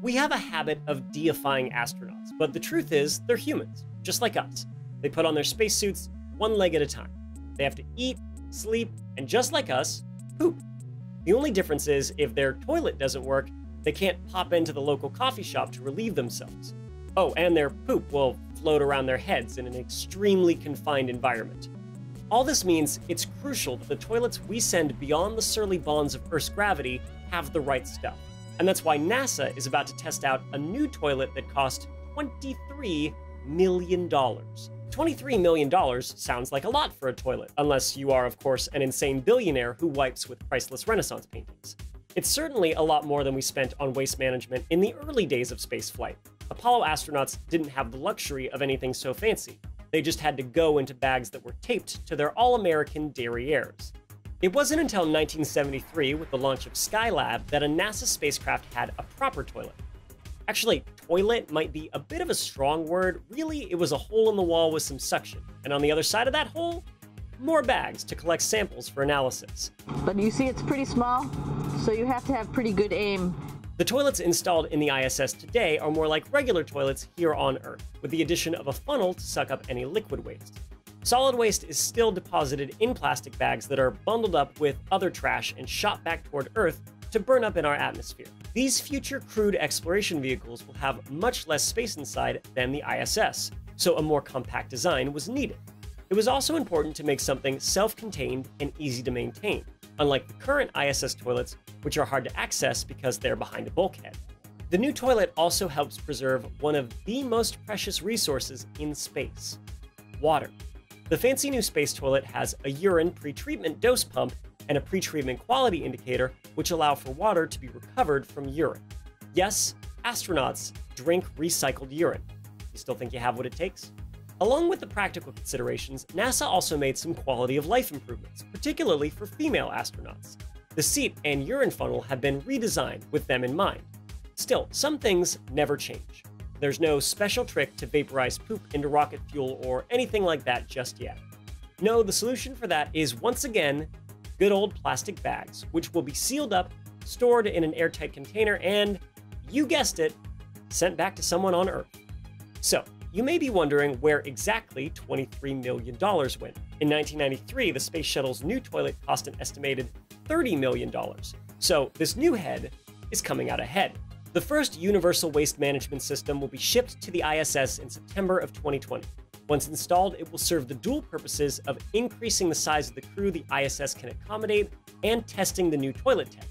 We have a habit of deifying astronauts, but the truth is, they're humans, just like us. They put on their spacesuits one leg at a time. They have to eat, sleep, and just like us, poop. The only difference is, if their toilet doesn't work, they can't pop into the local coffee shop to relieve themselves. Oh, and their poop will float around their heads in an extremely confined environment. All this means it's crucial that the toilets we send beyond the surly bonds of Earth's gravity have the right stuff. And that's why NASA is about to test out a new toilet that cost $23 million. $23 million sounds like a lot for a toilet, unless you are, of course, an insane billionaire who wipes with priceless Renaissance paintings. It's certainly a lot more than we spent on waste management in the early days of spaceflight. Apollo astronauts didn't have the luxury of anything so fancy. They just had to go into bags that were taped to their all-American derrieres. It wasn't until 1973, with the launch of Skylab, that a NASA spacecraft had a proper toilet. Actually, toilet might be a bit of a strong word. Really, it was a hole in the wall with some suction. And on the other side of that hole, more bags to collect samples for analysis. But you see it's pretty small, so you have to have pretty good aim. The toilets installed in the ISS today are more like regular toilets here on Earth, with the addition of a funnel to suck up any liquid waste. Solid waste is still deposited in plastic bags that are bundled up with other trash and shot back toward Earth to burn up in our atmosphere. These future crewed exploration vehicles will have much less space inside than the ISS, so a more compact design was needed. It was also important to make something self-contained and easy to maintain, unlike the current ISS toilets, which are hard to access because they're behind a bulkhead. The new toilet also helps preserve one of the most precious resources in space: water. The fancy new space toilet has a urine pre-treatment dose pump and a pre-treatment quality indicator, which allow for water to be recovered from urine. Yes, astronauts drink recycled urine. You still think you have what it takes? Along with the practical considerations, NASA also made some quality of life improvements, particularly for female astronauts. The seat and urine funnel have been redesigned with them in mind. Still, some things never change. There's no special trick to vaporize poop into rocket fuel or anything like that just yet. No, the solution for that is, once again, good old plastic bags, which will be sealed up, stored in an airtight container, and, you guessed it, sent back to someone on Earth. So, you may be wondering where exactly $23 million went. In 1993, the Space Shuttle's new toilet cost an estimated $30 million. So, this new head is coming out ahead. The first universal waste management system will be shipped to the ISS in September of 2020. Once installed, it will serve the dual purposes of increasing the size of the crew the ISS can accommodate and testing the new toilet tech.